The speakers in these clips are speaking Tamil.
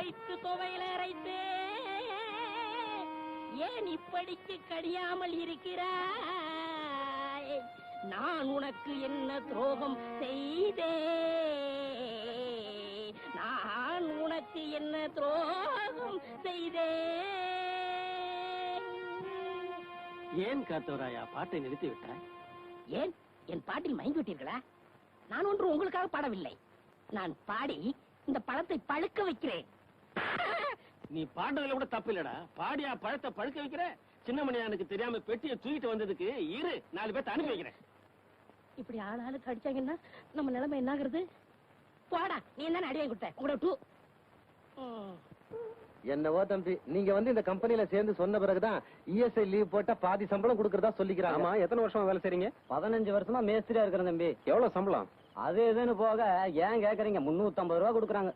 அரைத்து துவையில அரைத்து ஏன் இப்படிக்கு கடியாமல் இருக்கிறாய்? நான் உனக்கு என்ன துரோகம் செய்தேன்? நான் உனக்கு என்ன துரோகம் செய்தேன்? ஏன் காத்தவராயா பாட்டை நிறுத்தி விட்டாய்? ஏன் என் பாட்டில் மயங்கி விட்டீர்களா? நான் ஒன்று உங்களுக்காக பாடவில்லை. நான் பாடி இந்த பழத்தை பழுக்க வைக்கிறேன். நீ பாடுறதுல கூட தப்பு இல்லடா. பாடியா பழத்தை பழுக்க வைக்கிற? சின்னமணியானுக்கு தெரியாம பெட்டியை தூக்கிட்டு வந்ததுக்கு இரு 4 பேர்த்த அனுப்பி வைக்கிறேன். இப்படி ஆளாளுக்கு அடிச்சாங்கன்னா நம்ம நிலைமை என்ன ஆகுறது? போடா, நீ என்ன அடி வாங்கி கொடுத்த? உங்களோட டூ. என்னவோ தம்பி, நீங்க வந்து இந்த கம்பெனில சேர்ந்து சொன்ன பிறகுதான் இஎஸ்ஐ லீவ் போட்டா பாதி சம்பளம் கொடுக்கறதா சொல்லிக்கிறாங்க. ஆமா, எத்தனை வருஷமா வேலை செய்றீங்க? 15 வருஷமா மேஸ்திரியா இருக்கிறேன் தம்பி. எவ்வளவு சம்பளம்? அது இதுன்னு போக ஏன் கேக்குறீங்க, 350 ரூபா கொடுக்குறாங்க.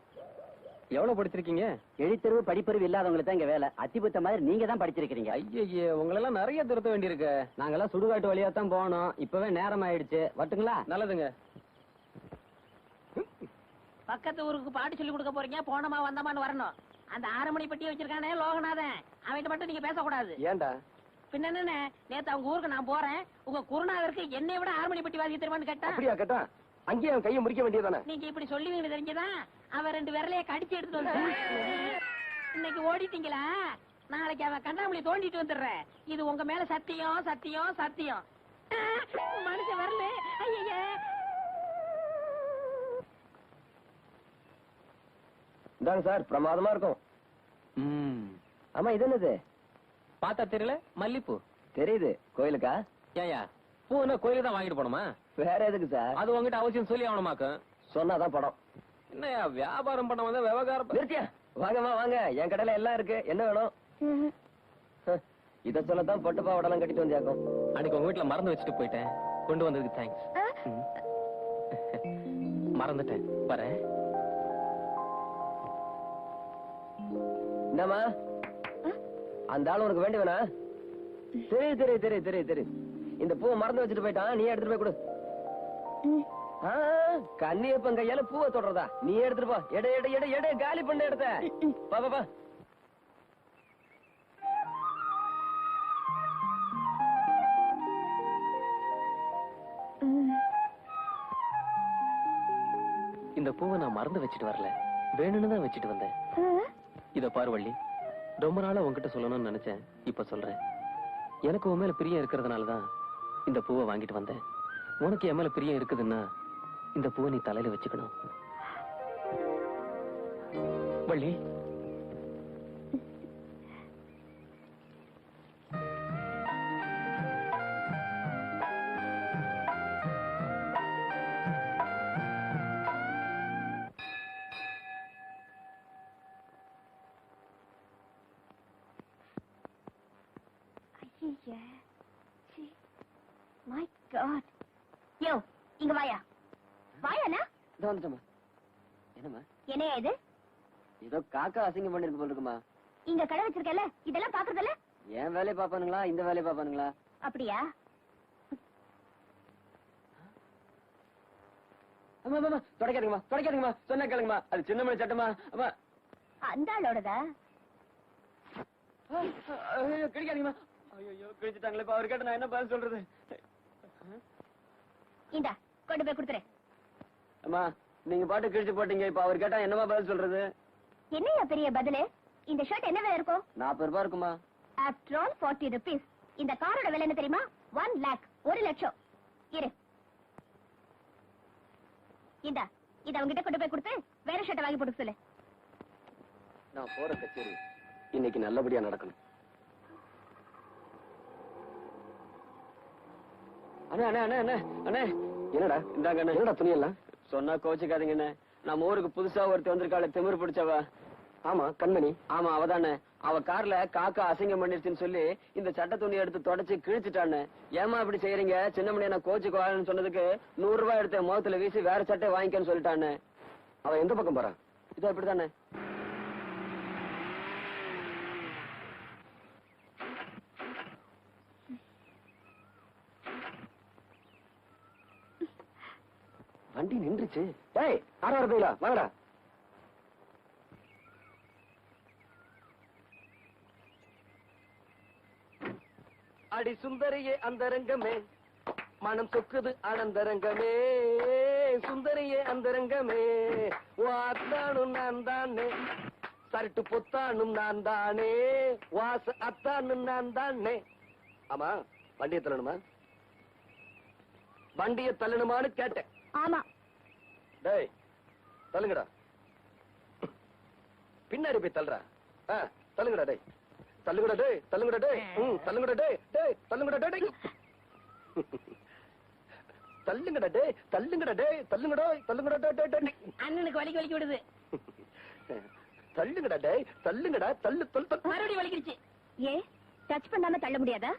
எவ்வளவு படிச்சிருக்கீங்க? எழுத்தறிவு படிப்பறிவு இல்லாதவங்களுக்கு தான் இங்க வேலை. அத்திபுத்த மாதிரி நீங்க தான் படிச்சிருக்கீங்க. ஐயே, உங்களெல்லாம் நிறைய திருத்த வேண்டியிருக்கு. நாங்கெல்லாம் சுடுகாட்டு வழியா தான் போனோம். இப்பவே நேரம் ஆயிடுச்சு. வரட்டுங்களா? நல்லதுங்க. பக்கத்து ஊருக்கு பாட்டு சொல்லி கொடுக்க போறீங்க, போனமா வந்தமான்னு வரணும். அந்த 6 மணி பெட்டி வச்சிருக்கானே லோகநாதன், அவன்கிட்ட மட்டும் நீங்க பேசக்கூடாது. ஏண்டா? பின்ன என்ன, நேத்து அவங்க ஊருக்கு நான் போறேன், உங்க குருநாதருக்கு என்னை விட 6 மணி பெட்டி வாசிக்க தெரியுமான்னு கேட்டா. அப்படியா கேட்டா? அங்கேயே அவன் கையை முடிக்க வேண்டியதானே? நீங்க இப்படி சொல்லுவீங்க தெரிஞ்சதான் அவன் 2 விரலைய கடிச்சு எடுத்து வந்து இன்னைக்கு ஓடிட்டீங்களா? நாளைக்கு அவன் கண்ணாமூலி தோண்டிட்டு வந்துடுறேன். இது உங்க மேல சத்தியம் சத்தியம் சத்தியம். மனுஷன் வரல. ஐயா, இதாங்க சார், பிரமாதமா இருக்கும். ஆமா, இது என்னது? பார்த்தா தெரியல? மல்லிப்பூ. தெரியுது. கோயிலுக்கா? ஏயா, பூனா கோயிலுக்கு தான் வாங்கிட்டு போனோமா? வேற எதுக்கு சார்? அது உங்ககிட்ட அவசியம் சொல்லி ஆகணுமாக்க? சொன்னாதான் படம். என்னையா வியாபாரம் பண்ண வந்த விவகாரம்? நிறுத்தியா? வாங்கம்மா வாங்க, என் கடையில எல்லாம் இருக்கு. என்ன வேணும்? இத சொல்லத்தான் பட்டு பாவடெல்லாம் கட்டிட்டு வந்தியாக்கும். அன்னைக்கு உங்க வீட்டுல மறந்து வச்சுட்டு போயிட்டேன். கொண்டு வந்ததுக்கு தேங்க்ஸ். மறந்துட்டேன். வரேன். என்னம்மா, அந்த ஆள் உனக்கு வேண்டி வேணா? தெரியுது தெரியுது தெரியுது தெரியுது தெரியுது. இந்த பூவை மறந்து வச்சுட்டு போயிட்டான். நீ எடுத்துட்டு போய் கொடு. கண்ணியப்பன் கையால பூவை தொடறதா? நீ எடுத்துட்டு போ. எடை எடை எடை எடை காலி பண்ண எடுத்த. பாப்பா. இந்த பூவை நான் மறந்து வச்சுட்டு வரல, வேணும்னு தான் வச்சுட்டு வந்தேன். இத பாரு வள்ளி, ரொம்ப நாளா உன்கிட்ட சொல்லணும்னு நினைச்சேன். இப்ப சொல்றேன். எனக்கு உன் மேல பிரியம் இருக்கிறதுனாலதான் இந்த பூவை வாங்கிட்டு வந்தேன். உனக்கு என் மேல பிரியம் இருக்குதுன்னா இந்த பூவை நீ தலையில வச்சுக்கணும். Valli, My God. யோ, இங்க வாயா. வாயாண்ணா? இதோ வந்துட்டோமா. என்னம்மா? என்னையா இது? ஏதோ காக்கா அசிங்கம் பண்ணிருக்கு போல இருக்குமா. இங்க கடை வச்சிருக்கல, இதெல்லாம் பாக்குறதுல? என் வேலையை பாப்பானுங்களா இந்த வேலையை பாப்பானுங்களா? அப்படியா? அம்மா அம்மா தொடக்காதீங்கம்மா, தொடக்காதீங்கம்மா. சொன்னா கேளுங்கம்மா. அது சின்னமணி சட்டமா? அம்மா, அந்த ஆளோடதா? ஐயோ கிழிக்காதீங்கம்மா. ஐயோ கிழிச்சிட்டாங்களே. இப்ப அவர் கேட்ட நான் என்ன பதில் சொல்றது? இந்தா, கொண்டு போய் கொடுத்துரு. அம்மா, நீங்க பாட்டு கிழிச்சு போட்டீங்க. இப்ப அவர் கேட்டா என்னமா பதில் சொல்றது? என்னையா பெரிய பதிலு? இந்த ஷர்ட் என்ன விலை இருக்கும்? 40 ரூபாய் இருக்குமா? After all 40 rupees. இந்த காரோட விலை என்ன தெரியுமா? 1 lakh. 1 லட்சம். இரு. இந்தா, இத அவங்கிட்ட கொண்டு போய் கொடுத்து வேற ஷர்ட் வாங்கி போட்டு சொல்லு. நான் போற கச்சேரி இன்னைக்கு நல்லபடியா நடக்கணும். அண்ணே அண்ணே அண்ணே அண்ணே அண்ணே, என்னடா இந்தாங்க அண்ணே. என்னடா துணி எல்லாம்? சொன்னா கோச்சுக்காதீங்க அண்ணே. நம்ம ஊருக்கு புதுசா ஒருத்தி வந்திருக்காளே, திமிரு பிடிச்சவ. ஆமா, கண்மணி. ஆமா, அவதானே. அவ கார்ல காக்கா அசிங்கம் பண்ணிருச்சுன்னு சொல்லி இந்த சட்ட துணி எடுத்து தொடச்சு கிழிச்சிட்டான்னு. ஏமா இப்படி செய்யறீங்க? சின்னமணியா நான் கோச்சுக்குவான்னு சொன்னதுக்கு 100 ரூபாய் எடுத்த முகத்துல வீசி வேற சட்டை வாங்கிக்கன்னு சொல்லிட்டான்னு. அவ எந்த பக்கம் போறான்? இதோ இப்படித்தானே. வண்டி நின்றுச்சு. டேய், 6 பேரா வாங்கடா. அடி சுந்தரியே அந்தரங்கமே மனம் சொக்குது ஆனந்தரங்கமே சுந்தரியே அந்தரங்கமே வாத்தானும் நான் தானே சரட்டு பொத்தானும் நான் தானே வாச அத்தானும் நான் தானே. ஆமா வண்டியை தள்ளணுமா? வண்டியை தள்ளணுமான்னு கேட்டேன். ஆமா. டேய் தள்ளுங்கடா. பின்னாடி போய் தள்ளுறா. தள்ளுங்கடா டேய். தள்ளுங்கடா டேய். தள்ளுங்கடா டேய். தள்ளுங்கடா டேய். டேய் தள்ளுங்கடா டேய். தள்ளுங்கடா டேய். தள்ளுங்கடா டேய். தள்ளுங்கடா. தள்ளுங்கடா டேய். அண்ணனுக்கு வலிக்கு விடுது. தள்ளுங்கடா டேய். தள்ளுங்கடா. தள்ளு தள்ளு. மறுபடியும் வலிக்கிடுச்சு. ஏ டச் பண்ணாம தள்ள முடியாதா?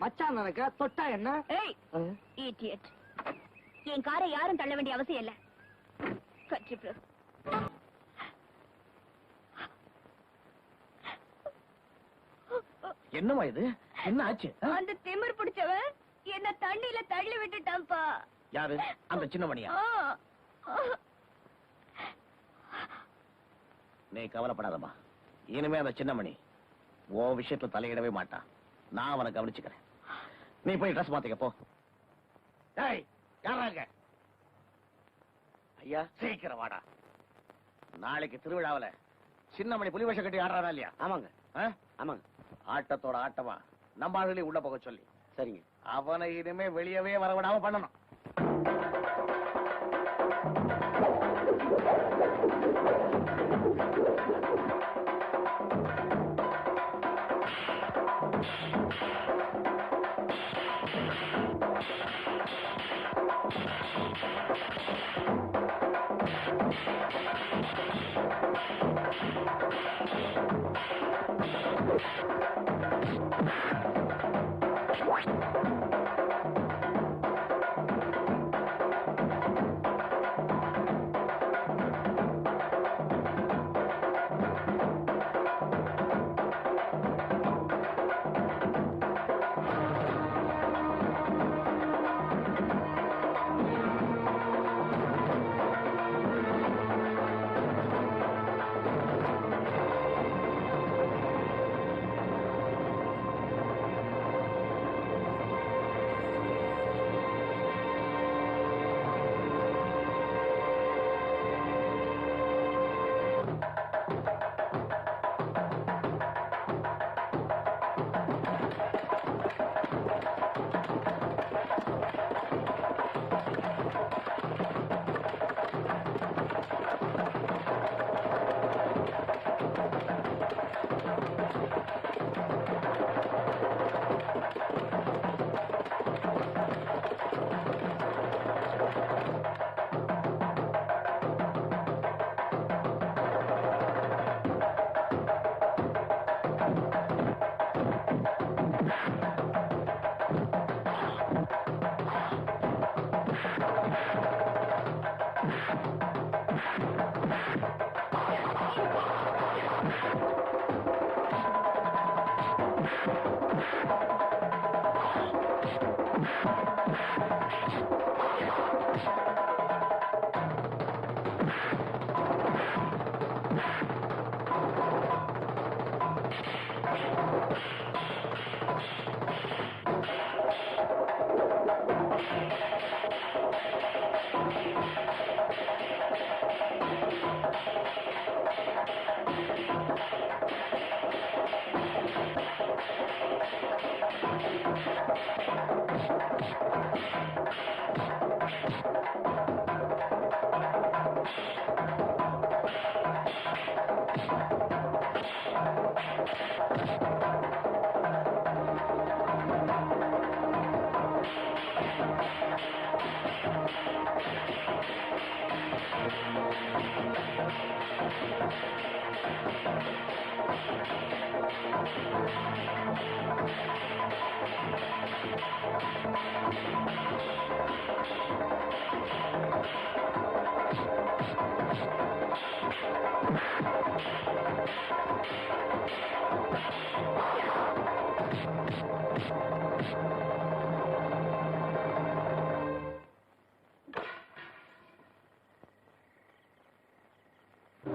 மச்சான் நினைக்க தொட்டா என்ன? ஏய் இடியட். என் காரை யாரும் தள்ள வேண்டிய அவசியம் இல்ல. கட்சி என்னமா இது? என்ன ஆச்சு? அந்த திமிர் பிடிச்சவன் என்ன தண்ணியில தள்ளி விட்டுட்டான்ப்பா. யாரு? அந்த சின்ன மணியா? நீ கவலைப்படாதம்மா. இனிமே அந்த சின்ன மணி ஓ விஷயத்துல தலையிடவே மாட்டான். நான் அவனை கவனிச்சுக்கிறேன். நீ போய் ட்ரெஸ் மாத்திக்க போ. டேய் யாராங்க? ஐயா சீக்கிரம் வாடா. நாளைக்கு திருவிழாவில சின்னமணி புலி வேஷம் கட்டி ஆடுறானா இல்லையா? ஆமாங்க. ஆமாங்க. ஆட்டத்தோட ஆட்டமா நம்ம ஆளுகளையும் உள்ள போக சொல்லி. சரிங்க. அவனை இனிமே வெளியவே வரவிடாம பண்ணணும்.